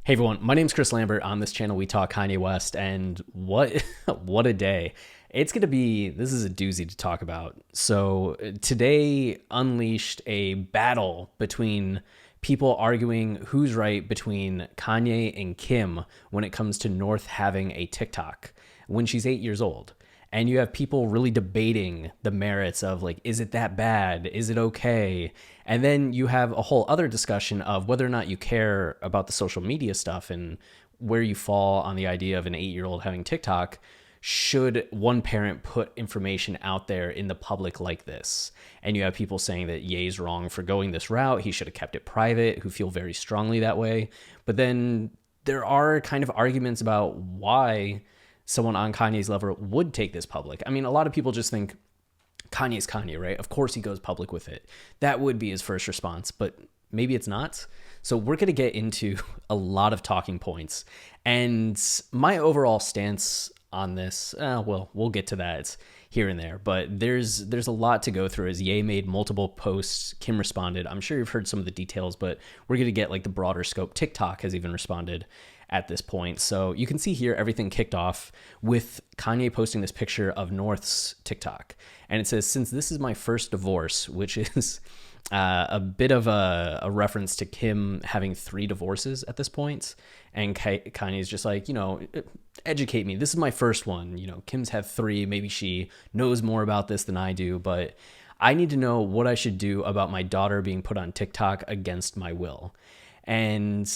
Hey everyone, my name's Chris Lambert. On this channel, we talk Kanye West, and what what a day! This is a doozy to talk about. So today unleashed a battle between people arguing who's right between Kanye and Kim when it comes to North having a TikTok when she's 8 years old. And you have people really debating the merits of, like, is it that bad? Is it okay? And then you have a whole other discussion of whether or not you care about the social media stuff and where you fall on the idea of an 8 year old having TikTok. Should one parent put information out there in the public like this? And you have people saying that Ye's wrong for going this route. He should have kept it private, who feel very strongly that way. But then there are kind of arguments about why someone on Kanye's level would take this public. I mean, a lot of people just think Kanye's Kanye, right? Of course he goes public with it. That would be his first response, but maybe it's not. So we're going to get into a lot of talking points. And my overall stance on this, well, we'll get to that here and there, but there's a lot to go through as Ye made multiple posts. Kim responded. I'm sure you've heard some of the details, but we're going to get like the broader scope. TikTok has even responded at this point. So you can see here everything kicked off with Kanye posting this picture of North's TikTok. And it says, "Since this is my first divorce," which is a bit of a reference to Kim having 3 divorces at this point. And Kanye's just like, educate me. This is my first one. Kim's had 3. Maybe she knows more about this than I do, but I need to know what I should do about my daughter being put on TikTok against my will. And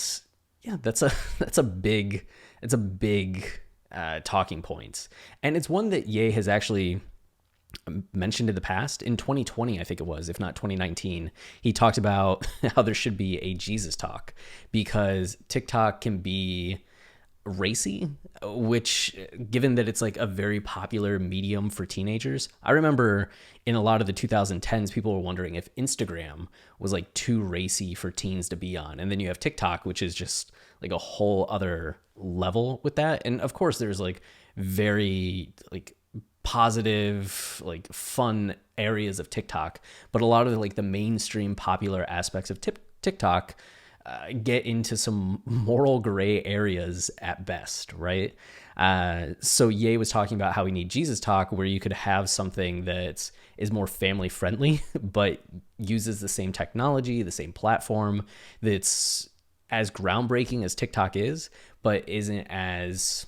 yeah, that's a big talking point. And it's one that Ye has actually mentioned in the past. In 2020, I think it was, if not 2019, he talked about how there should be a Jesus talk because TikTok can be racy, which, given that it's like a very popular medium for teenagers, I remember in a lot of the 2010s, people were wondering if Instagram was like too racy for teens to be on. And then you have TikTok, which is just like a whole other level with that. And of course, there's like very like positive, like fun areas of TikTok, but a lot of the mainstream popular aspects of TikTok get into some moral gray areas at best, right? So Ye was talking about how we need Jesus talk, where you could have something that is more family friendly, but uses the same technology, the same platform, that's as groundbreaking as TikTok is, but isn't as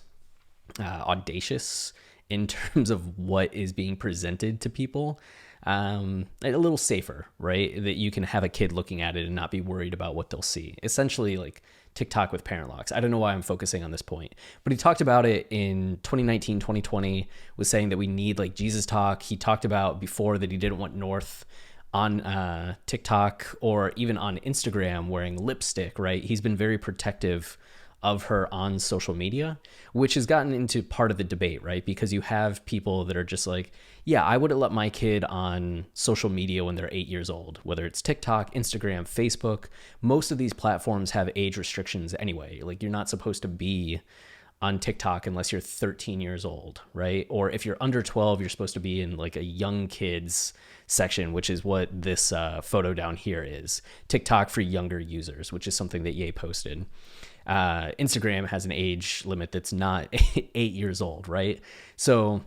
audacious in terms of what is being presented to people. A little safer, right? That you can have a kid looking at it and not be worried about what they'll see. Essentially like TikTok with parent locks. I don't know why I'm focusing on this point, but he talked about it in 2019, 2020, was saying that we need like Jesus talk. He talked about before that he didn't want North on TikTok or even on Instagram wearing lipstick, right? He's been very protective of her on social media, which has gotten into part of the debate, right? Because you have people that are just like, yeah, I wouldn't let my kid on social media when they're 8 years old, whether it's TikTok, Instagram, Facebook. Most of these platforms have age restrictions anyway. Like, you're not supposed to be on TikTok unless you're 13 years old, right? Or if you're under 12, you're supposed to be in like a young kids section, which is what this photo down here is. TikTok for younger users, which is something that Ye posted. Instagram has an age limit that's not 8 years old, right? So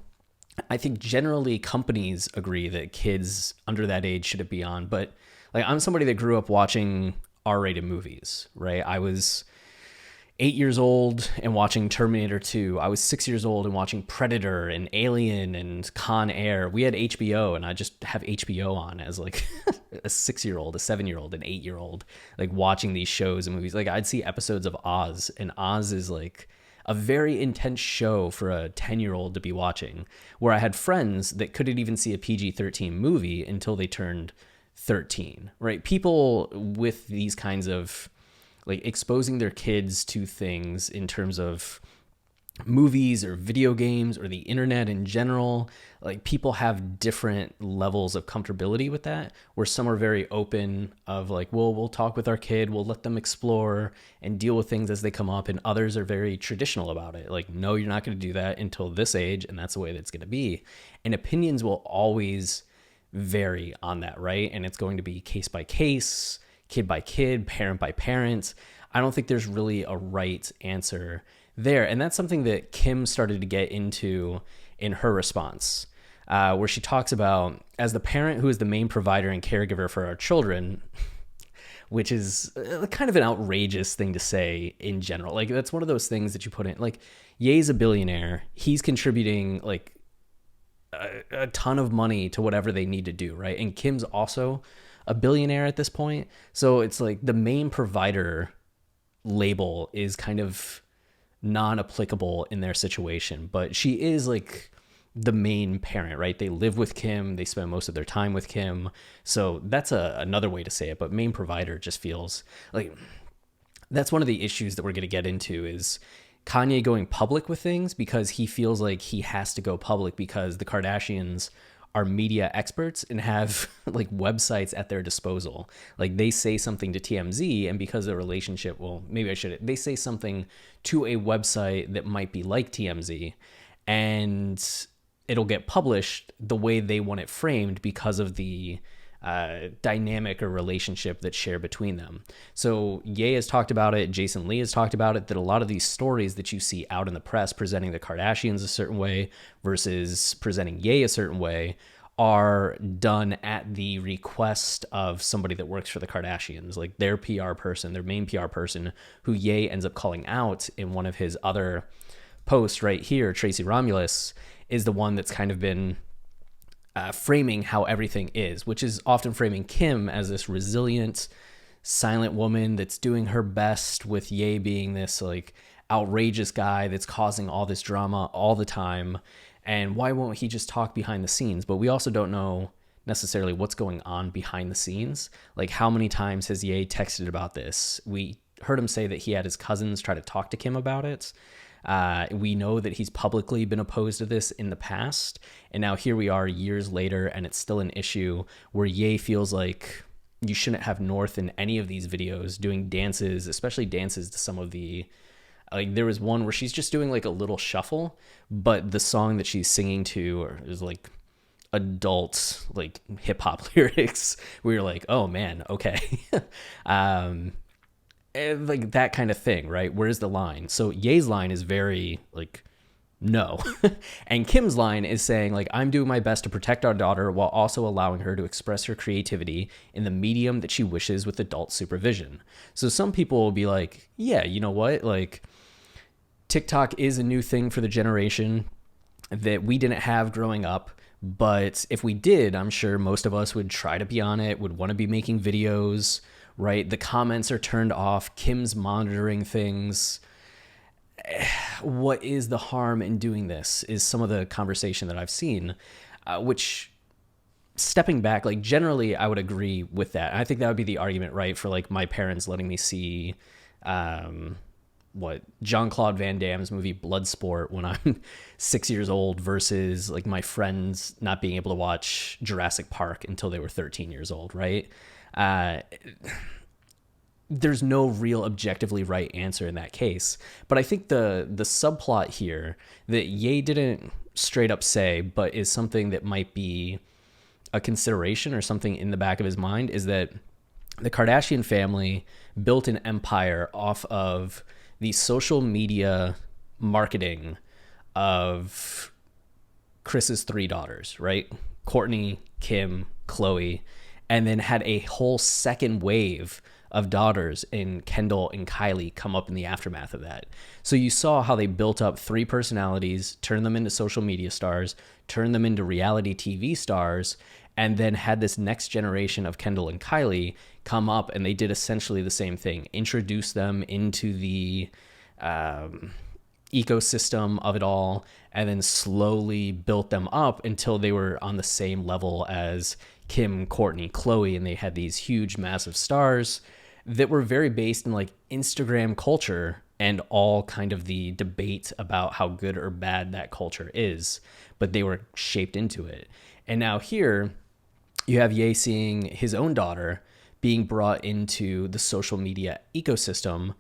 I think generally companies agree that kids under that age shouldn't be on, but like, I'm somebody that grew up watching R-rated movies, right? I was 8 years old and watching Terminator 2. I was 6 years old and watching Predator and Alien and Con Air. We had HBO, and I just have HBO on as like a 6-year-old, a 7-year-old, an 8-year-old, like watching these shows and movies. Like, I'd see episodes of Oz, and Oz is like a very intense show for a 10-year-old to be watching, where I had friends that couldn't even see a PG-13 movie until they turned 13, right? People with these kinds of like exposing their kids to things in terms of movies or video games or the internet in general, like, people have different levels of comfortability with that, where some are very open of like, well, we'll talk with our kid, we'll let them explore and deal with things as they come up, and others are very traditional about it, like, no, you're not going to do that until this age, and that's the way that's going to be. And opinions will always vary on that, right? And it's going to be case by case, kid by kid, parent by parent. I don't think there's really a right answer there. And that's something that Kim started to get into in her response, where she talks about, as the parent who is the main provider and caregiver for our children, which is kind of an outrageous thing to say in general. Like, that's one of those things that you put in, like, Ye's a billionaire. He's contributing like a ton of money to whatever they need to do, right? And Kim's also a billionaire at this point. So it's like the main provider label is kind of non-applicable in their situation, but she is like the main parent, right? They live with Kim, they spend most of their time with Kim. So that's another way to say it, but main provider just feels like that's one of the issues that we're going to get into is Kanye going public with things because he feels like he has to go public because the Kardashians are media experts and have like websites at their disposal. Like they say something to TMZ and because of the relationship, well, maybe I should, they say something to a website that might be like TMZ and it'll get published the way they want it framed because of the dynamic or relationship that's shared between them. So Ye has talked about it, Jason Lee has talked about it, that a lot of these stories that you see out in the press presenting the Kardashians a certain way versus presenting Ye a certain way are done at the request of somebody that works for the Kardashians, like their PR person, their main PR person, who Ye ends up calling out in one of his other posts right here. Tracy Romulus is the one that's kind of been framing how everything is, which is often framing Kim as this resilient, silent woman that's doing her best, with Ye being this like outrageous guy that's causing all this drama all the time. And why won't he just talk behind the scenes? But we also don't know necessarily what's going on behind the scenes. Like how many times has Ye texted about this? We heard him say that he had his cousins try to talk to Kim about it. We know that he's publicly been opposed to this in the past, and now here we are years later, and it's still an issue where Ye feels like you shouldn't have North in any of these videos doing dances, especially dances to some of the, like there was one where she's just doing like a little shuffle, but the song that she's singing to is like adult, like hip hop lyrics. We were like, oh man, okay. Like that kind of thing, right? Where's the line? So Ye's line is very like, no. And Kim's line is saying like, I'm doing my best to protect our daughter while also allowing her to express her creativity in the medium that she wishes with adult supervision. So some people will be like, yeah, you know what? Like TikTok is a new thing for the generation that we didn't have growing up. But if we did, I'm sure most of us would try to be on it, would want to be making videos, right? The comments are turned off. Kim's monitoring things. What is the harm in doing this is some of the conversation that I've seen, which stepping back, like generally I would agree with that. I think that would be the argument, right? For like my parents letting me see, Jean-Claude Van Damme's movie Bloodsport when I'm 6 years old versus like my friends not being able to watch Jurassic Park until they were 13 years old, right? There's no real objectively right answer in that case. But I think the subplot here that Ye didn't straight up say, but is something that might be a consideration or something in the back of his mind, is that the Kardashian family built an empire off of the social media marketing of Chris's three daughters, right? Kourtney, Kim, Khloe, and then had a whole second wave of daughters in Kendall and Kylie come up in the aftermath of that. So you saw how they built up three personalities, turned them into social media stars, turned them into reality TV stars, and then had this next generation of Kendall and Kylie come up, and they did essentially the same thing, introduce them into the ecosystem of it all, and then slowly built them up until they were on the same level as Kim, Kourtney, Khloe, and they had these huge, massive stars that were very based in like Instagram culture and all kind of the debate about how good or bad that culture is, but they were shaped into it. And now here you have Ye seeing his own daughter being brought into the social media ecosystem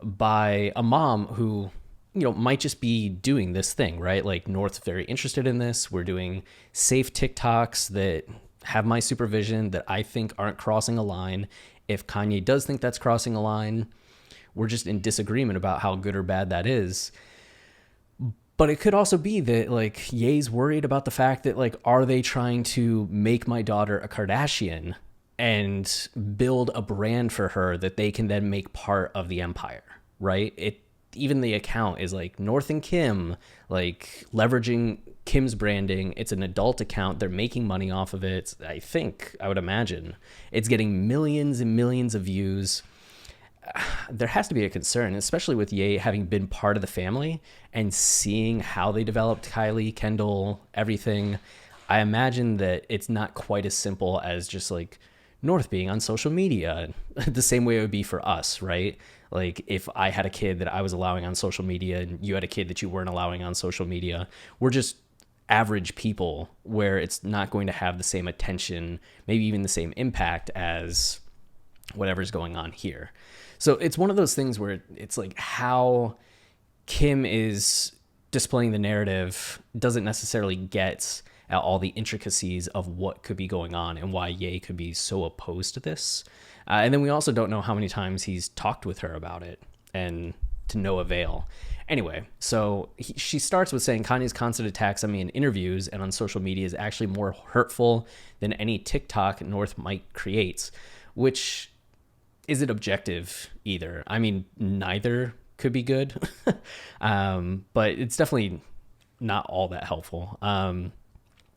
by a mom who, you know, might just be doing this thing, right? Like North's very interested in this. We're doing safe TikToks that have my supervision that I think aren't crossing a line. If Kanye does think that's crossing a line, we're just in disagreement about how good or bad that is. But it could also be that like Ye's worried about the fact that like, are they trying to make my daughter a Kardashian and build a brand for her that they can then make part of the empire, right? Even the account is like North and Kim, like leveraging Kim's branding. It's an adult account. They're making money off of it. I would imagine it's getting millions and millions of views. There has to be a concern, especially with Ye having been part of the family and seeing how they developed Kylie, Kendall, everything. I imagine that it's not quite as simple as just like North being on social media the same way it would be for us, right? Like if I had a kid that I was allowing on social media and you had a kid that you weren't allowing on social media, we're just average people where it's not going to have the same attention, maybe even the same impact as whatever's going on here. So it's one of those things where it's like how Kim is displaying the narrative doesn't necessarily get at all the intricacies of what could be going on and why Ye could be so opposed to this. And then we also don't know how many times he's talked with her about it, and to no avail. Anyway, so she starts with saying Kanye's constant attacks on me in interviews and on social media is actually more hurtful than any TikTok North might create, which isn't objective either. I mean, neither could be good, but it's definitely not all that helpful.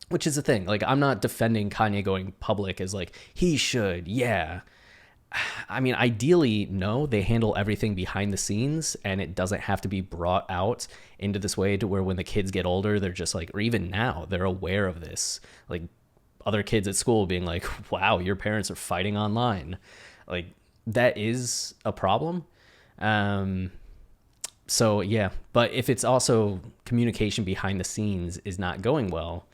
Which is the thing. Like, I'm not defending Kanye going public as like, he should, yeah. I mean, ideally, no, they handle everything behind the scenes and it doesn't have to be brought out into this way to where when the kids get older, they're just like, or even now, they're aware of this. Like other kids at school being like, wow, your parents are fighting online. Like that is a problem. So yeah, but if it's also communication behind the scenes is not going well,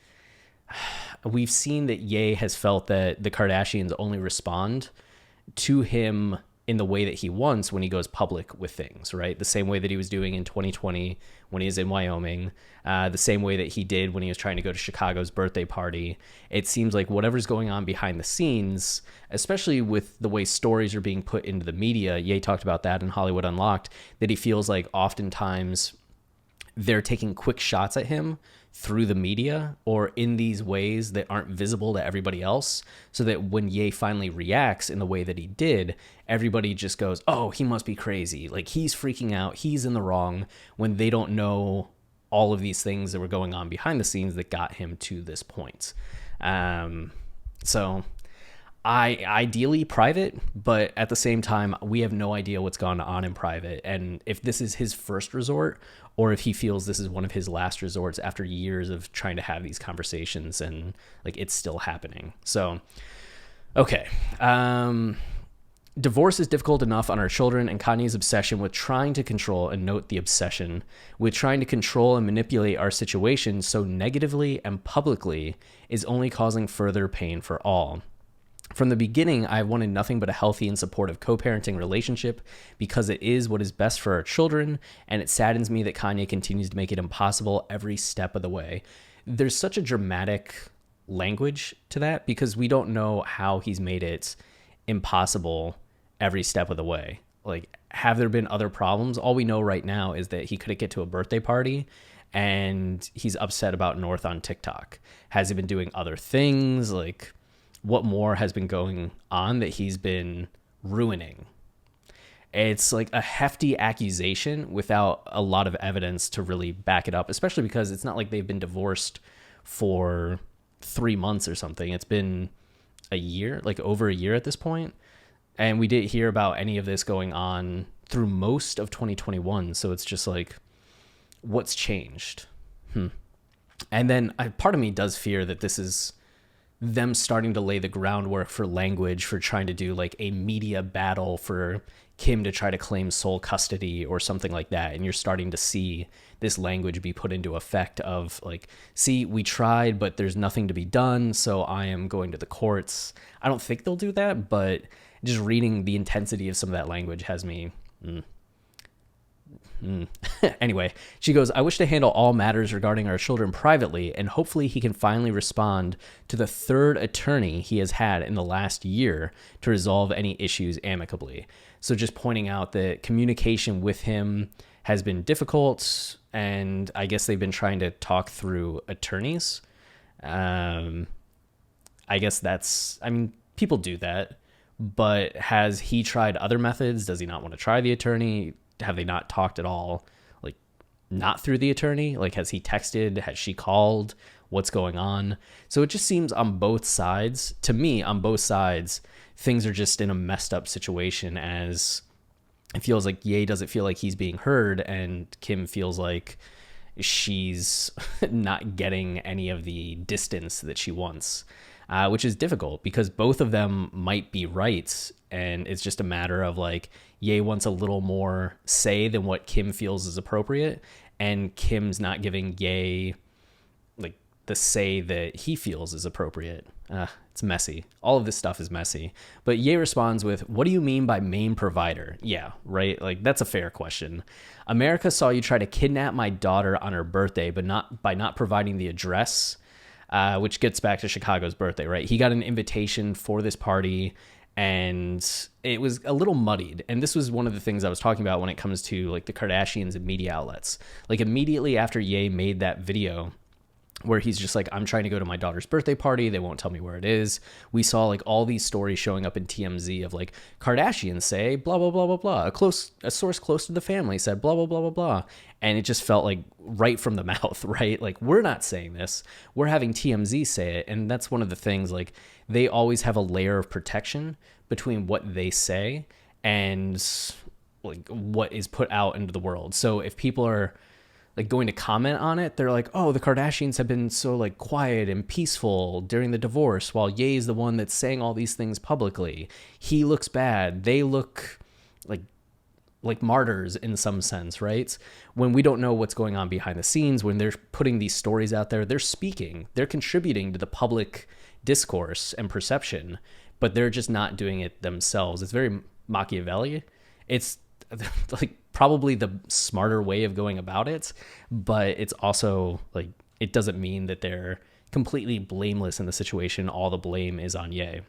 we've seen that Ye has felt that the Kardashians only respond to him in the way that he wants when he goes public with things, right? The same way that he was doing in 2020 when he was in Wyoming, the same way that he did when he was trying to go to Chicago's birthday party. It seems like whatever's going on behind the scenes, especially with the way stories are being put into the media, Ye talked about that in Hollywood Unlocked, that he feels like oftentimes they're taking quick shots at him through the media or in these ways that aren't visible to everybody else, so that when Ye finally reacts in the way that he did, everybody just goes, oh, he must be crazy. Like he's freaking out. He's in the wrong, when they don't know all of these things that were going on behind the scenes that got him to this point. So I ideally private, but at the same time, we have no idea what's gone on in private. And if this is his first resort, or if he feels this is one of his last resorts after years of trying to have these conversations and like it's still happening. So, okay. Divorce is difficult enough on our children, and Kanye's obsession with trying to control, and note the obsession, with trying to control and manipulate our situation so negatively and publicly is only causing further pain for all. From the beginning, I have wanted nothing but a healthy and supportive co-parenting relationship because it is what is best for our children, and it saddens me that Kanye continues to make it impossible every step of the way. There's such a dramatic language to that because we don't know how he's made it impossible every step of the way. Like, have there been other problems? All we know right now is that he couldn't get to a birthday party and he's upset about North on TikTok. Has he been doing other things? Like, what more has been going on that he's been ruining? It's like a hefty accusation without a lot of evidence to really back it up, especially because it's not like they've been divorced for 3 months or something. It's been a year, like over a year at this point. And we didn't hear about any of this going on through most of 2021. So it's just like, what's changed? And then part of me does fear that this is them starting to lay the groundwork for language for trying to do like a media battle for Kim to try to claim sole custody or something like that. And you're starting to see this language be put into effect of like, see, we tried, but there's nothing to be done. So I am going to the courts. I don't think they'll do that, but just reading the intensity of some of that language has me Anyway, she goes, I wish to handle all matters regarding our children privately, and hopefully he can finally respond to the third attorney he has had in the last year to resolve any issues amicably. So just pointing out that communication with him has been difficult, and I guess they've been trying to talk through attorneys. I guess people do that, but has he tried other methods? Does he not want to try the attorney? Have they not talked at all? Like, not through the attorney? Like, has he texted? Has she called? What's going on? So it just seems on both sides, to me, on both sides, things are just in a messed up situation, as it feels like Ye doesn't feel like he's being heard, and Kim feels like she's not getting any of the distance that she wants, which is difficult because both of them might be right. And it's just a matter of like, Ye wants a little more say than what Kim feels is appropriate. And Kim's not giving Ye like the say that he feels is appropriate. It's messy. All of this stuff is messy. But Ye responds with, what do you mean by main provider? Yeah, right? Like, that's a fair question. America saw you try to kidnap my daughter on her birthday, but not by not providing the address, which gets back to Chicago's birthday, right? He got an invitation for this party, and it was a little muddied. And this was one of the things I was talking about when it comes to like the Kardashians and media outlets. Like, immediately after Ye made that video where he's just like, I'm trying to go to my daughter's birthday party, they won't tell me where it is, we saw like all these stories showing up in TMZ of like, Kardashians say blah blah blah blah blah, a source close to the family said blah blah blah blah blah, and it just felt like right from the mouth, right? Like, we're not saying this, we're having TMZ say it. And that's one of the things, like, they always have a layer of protection between what they say and like what is put out into the world. So if people are like going to comment on it, they're like, oh, the Kardashians have been so like quiet and peaceful during the divorce, while Ye is the one that's saying all these things publicly. He looks bad. They look like martyrs in some sense, right? When we don't know what's going on behind the scenes, when they're putting these stories out there, they're speaking, they're contributing to the public discourse and perception, but they're just not doing it themselves. It's very Machiavelli. It's like probably the smarter way of going about it, but it's also like, it doesn't mean that they're completely blameless in the situation. All the blame is on Ye.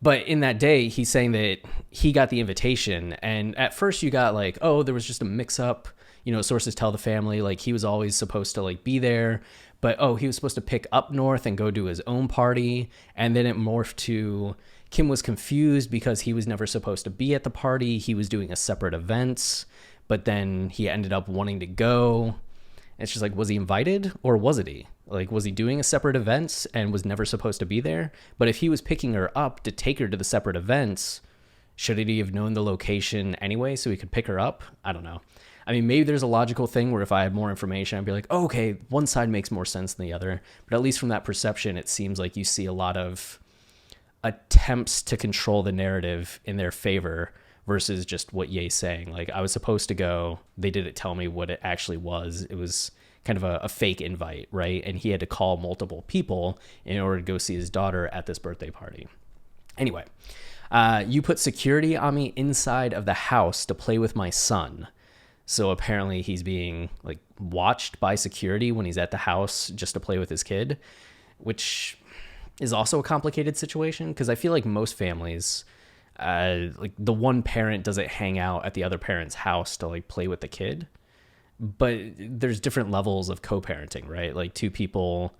But in that day, he's saying that he got the invitation, and at first you got like, oh, there was just a mix up, sources tell the family like he was always supposed to like be there, but oh, he was supposed to pick up north and go to his own party. And then it morphed to Kim was confused because he was never supposed to be at the party. He was doing a separate event, but then he ended up wanting to go. It's just like, was he invited or wasn't he? Like, was he doing a separate event and was never supposed to be there? But if he was picking her up to take her to the separate events, shouldn't he have known the location anyway so he could pick her up? I don't know. I mean, maybe there's a logical thing where if I had more information, I'd be like, oh, okay, one side makes more sense than the other. But at least from that perception, it seems like you see a lot of attempts to control the narrative in their favor versus just what Ye's saying. Like, I was supposed to go, they didn't tell me what it actually was. It was kind of a fake invite, right? And he had to call multiple people in order to go see his daughter at this birthday party. Anyway, you put security on me inside of the house to play with my son. So apparently he's being like watched by security when he's at the house just to play with his kid, which is also a complicated situation because I feel like most families, like the one parent doesn't hang out at the other parent's house to like play with the kid, but there's different levels of co-parenting, right? Like two people,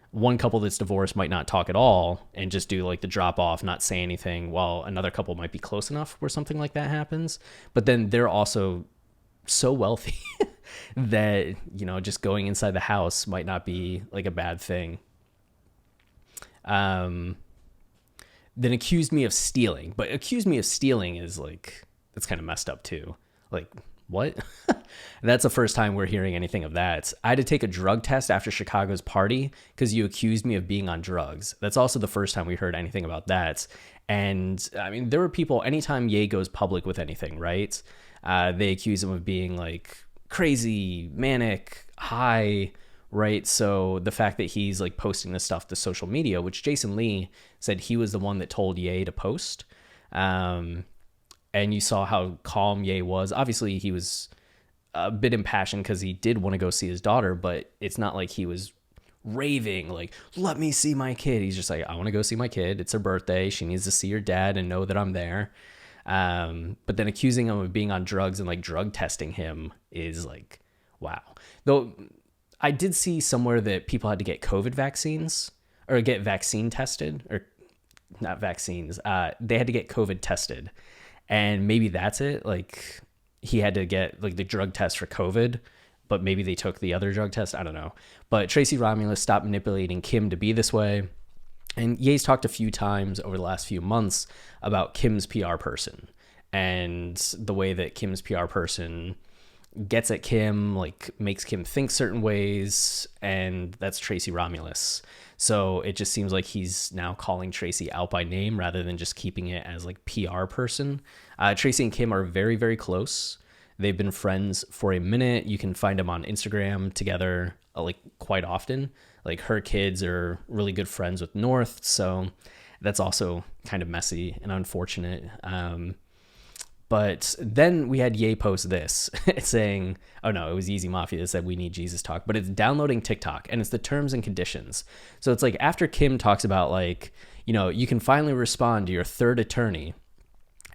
one couple that's divorced might not talk at all and just do like the drop off, not say anything, while another couple might be close enough where something like that happens. But then they're also so wealthy that, just going inside the house might not be like a bad thing. Then accused me of stealing, but accused me of stealing is like, that's kind of messed up too. Like, what? That's the first time we're hearing anything of that. I had to take a drug test after Chicago's party because you accused me of being on drugs. That's also the first time we heard anything about that. And I mean, there were people, anytime Ye goes public with anything, right? They accuse him of being like crazy, manic, high, right? So the fact that he's like posting this stuff to social media, which Jason Lee said he was the one that told Ye to post, and you saw how calm Ye was. Obviously, he was a bit impassioned because he did want to go see his daughter, but it's not like he was raving like, let me see my kid. He's just like, I want to go see my kid. It's her birthday. She needs to see her dad and know that I'm there. But then accusing him of being on drugs and like drug testing him is like, wow. Though I did see somewhere that people had to get COVID vaccines or get vaccine tested, or not vaccines. They had to get COVID tested, and maybe that's it. Like he had to get like the drug test for COVID, but maybe they took the other drug test. I don't know. But Tracy Romulus stopped manipulating Kim to be this way. And Ye's talked a few times over the last few months about Kim's PR person and the way that Kim's PR person gets at Kim, like makes Kim think certain ways, and that's Tracy Romulus. So it just seems like he's now calling Tracy out by name rather than just keeping it as like PR person. Tracy and Kim are very, very close. They've been friends for a minute. You can find them on Instagram together like quite often. Like her kids are really good friends with North, so that's also kind of messy and unfortunate. But then we had Ye post this saying, oh no, it was Yeezy Mafia that said we need Jesus talk, but it's downloading TikTok and it's the terms and conditions. So it's like after Kim talks about like, you know, you can finally respond to your third attorney,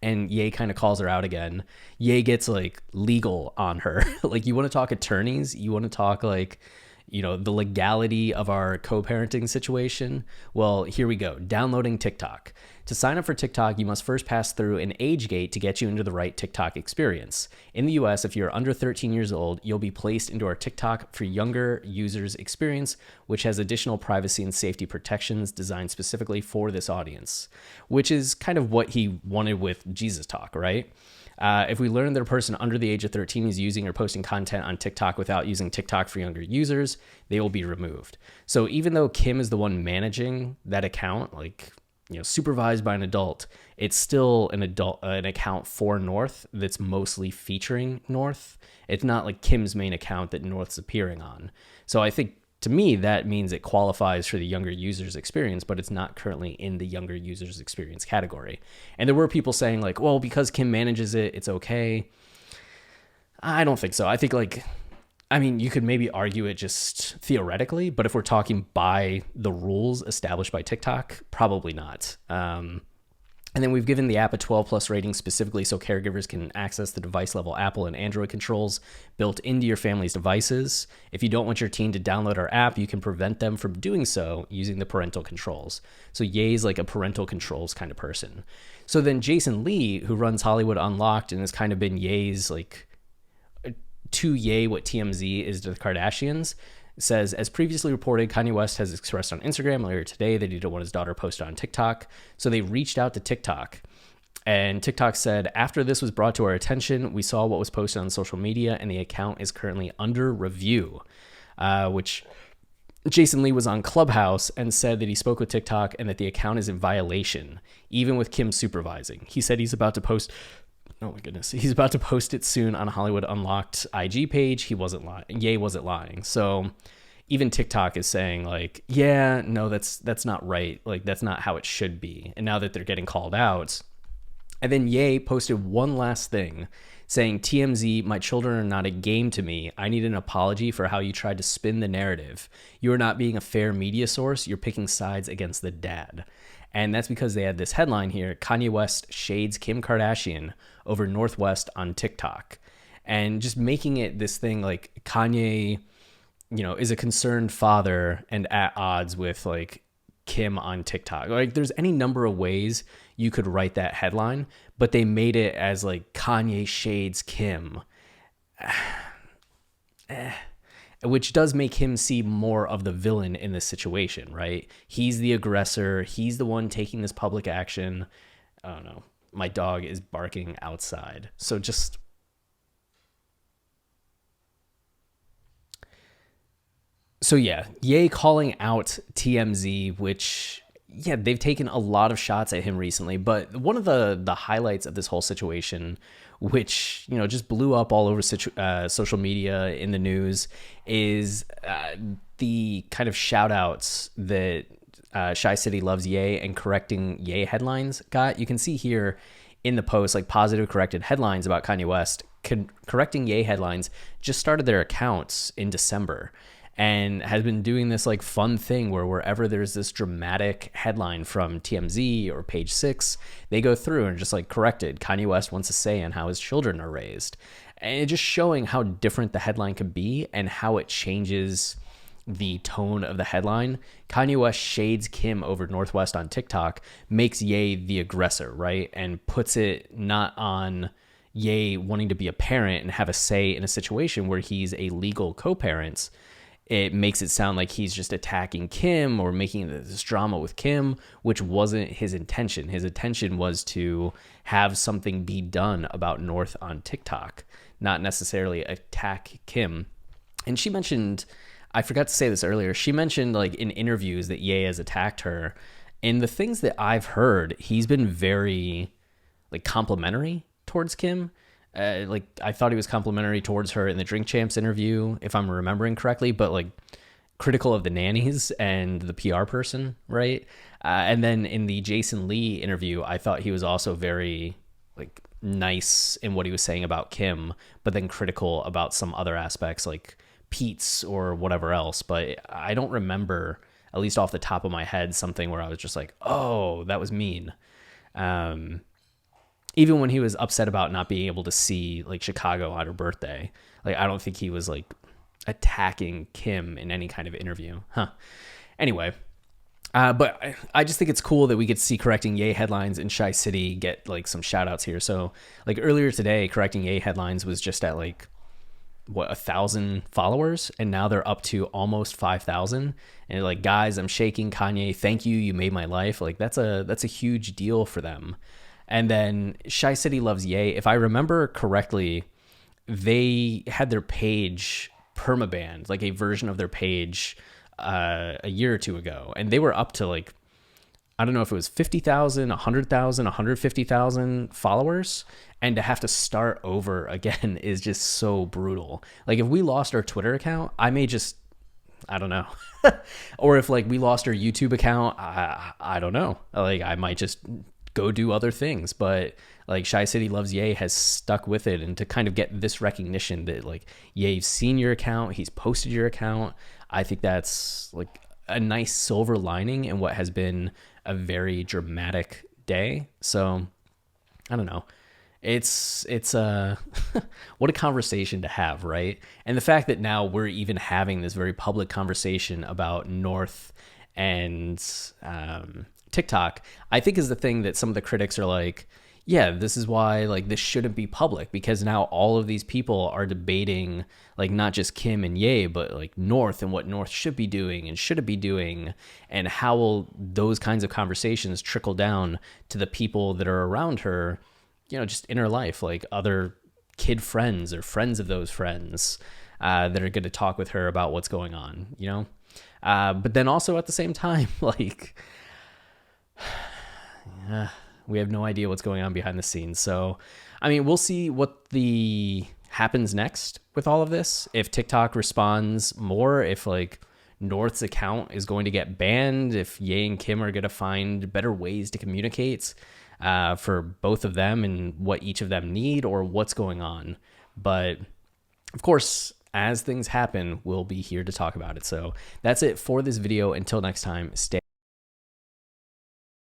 and Ye kind of calls her out again. Ye gets like legal on her. Like, you want to talk attorneys? You want to talk like, you know, the legality of our co-parenting situation? Well, here we go. Downloading TikTok. To sign up for TikTok, you must first pass through an age gate to get you into the right TikTok experience. In the US, if you're under 13 years old, you'll be placed into our TikTok for younger users experience, which has additional privacy and safety protections designed specifically for this audience, which is kind of what he wanted with Jesus Talk, right? If we learn that a person under the age of 13 is using or posting content on TikTok without using TikTok for younger users, they will be removed. So even though Kim is the one managing that account, like, you know, supervised by an adult, it's still an account for North that's mostly featuring North. It's not like Kim's main account that North's appearing on. So I think, to me, that means it qualifies for the younger users experience, but it's not currently in the younger users experience category. And there were people saying like, well, because Kim manages it, it's okay. I don't think so. I think like, I mean, you could maybe argue it just theoretically, but if we're talking by the rules established by TikTok, probably not. And then we've given the app a 12 plus rating specifically so caregivers can access the device level Apple and Android controls built into your family's devices. If you don't want your teen to download our app, you can prevent them from doing so using the parental controls. So Ye's like a parental controls kind of person. So then Jason Lee, who runs Hollywood Unlocked and has kind of been Ye's like, to Ye what TMZ is to the Kardashians, says, as previously reported, Kanye West has expressed on Instagram earlier today that he didn't want his daughter posted on TikTok. So they reached out to TikTok, and TikTok said, after this was brought to our attention, we saw what was posted on social media and the account is currently under review, which Jason Lee was on Clubhouse and said that he spoke with TikTok and that the account is in violation, even with Kim supervising. He said he's about to post... Oh my goodness. He's about to post it soon on Hollywood Unlocked IG page. He wasn't lying. Ye wasn't lying. So even TikTok is saying like, yeah, no, that's not right. Like, that's not how it should be. And now that they're getting called out. And then Ye posted one last thing saying, TMZ, my children are not a game to me. I need an apology for how you tried to spin the narrative. You are not being a fair media source. You're picking sides against the dad. And that's because they had this headline here, Kanye West shades Kim Kardashian over Northwest on TikTok. And just making it this thing like Kanye, you know, is a concerned father and at odds with like Kim on TikTok. Like, there's any number of ways you could write that headline, but they made it as like Kanye shades Kim. Which does make him seem more of the villain in this situation, right? He's the aggressor. He's the one taking this public action. I don't know. My dog is barking outside. So just... So yeah, Ye calling out TMZ, which... Yeah, they've taken a lot of shots at him recently, but one of the highlights of this whole situation, which, you know, just blew up all over social media in the news, is the kind of shout outs that Shy City Loves Ye and Correcting Ye headlines got. You can see here in the post, like positive corrected headlines about Kanye West. Correcting Ye headlines just started their accounts in December and has been doing this like fun thing where wherever there's this dramatic headline from TMZ or Page Six, they go through and just like corrected. Kanye West wants to say on how his children are raised, and just showing how different the headline can be and how it changes the tone of the headline. Kanye West shades Kim over Northwest on TikTok, makes Ye the aggressor, right? And puts it not on Ye wanting to be a parent and have a say in a situation where he's a legal co-parent. It makes it sound like he's just attacking Kim or making this drama with Kim, which wasn't his intention. His intention was to have something be done about North on TikTok, not necessarily attack Kim. And she mentioned, I forgot to say this earlier, she mentioned like in interviews that Ye has attacked her. And the things that I've heard, he's been very like complimentary towards Kim. Like I thought he was complimentary towards her in the Drink Champs interview, if I'm remembering correctly, but like critical of the nannies and the PR person, right? And then in the Jason Lee interview, I thought he was also very like nice in what he was saying about Kim, but then critical about some other aspects like Pete's or whatever else. But I don't remember, at least off the top of my head, something where I was just like, oh, that was mean. Even when he was upset about not being able to see like Chicago on her birthday, like I don't think he was like attacking Kim in any kind of interview. Anyway, but I just think it's cool that we get to see Correcting Ye headlines in Shy City get like some shout outs here. So like earlier today, Correcting Ye headlines was just at like 1,000 followers, and now they're up to almost 5,000. And like, guys, I'm shaking. Kanye, thank you. You made my life. Like that's a huge deal for them. And then Shy City Loves Ye, if I remember correctly, they had their page permabanned, like a version of their page a year or two ago. And they were up to like, I don't know if it was 50,000, 100,000, 150,000 followers. And to have to start over again is just so brutal. Like if we lost our Twitter account, I don't know. Or if like we lost our YouTube account, I don't know. Like I might just go do other things. But like Shy City Loves Ye has stuck with it, and to kind of get this recognition that like Ye's seen your account, he's posted your account, I think that's like a nice silver lining in what has been a very dramatic day. So I don't know. It's what a conversation to have, right? And the fact that now we're even having this very public conversation about North and TikTok, I think is the thing that some of the critics are like, yeah, this is why like this shouldn't be public, because now all of these people are debating like not just Kim and Ye, but like North and what North should be doing and shouldn't be doing, and how will those kinds of conversations trickle down to the people that are around her, you know, just in her life, like other kid friends or friends of those friends that are going to talk with her about what's going on, you know? But then also at the same time, like, we have no idea what's going on behind the scenes. So, I mean, we'll see what happens next with all of this. If TikTok responds more, if like North's account is going to get banned, if Ye and Kim are going to find better ways to communicate for both of them and what each of them need, or what's going on. But of course, as things happen, we'll be here to talk about it. So that's it for this video. Until next time, stay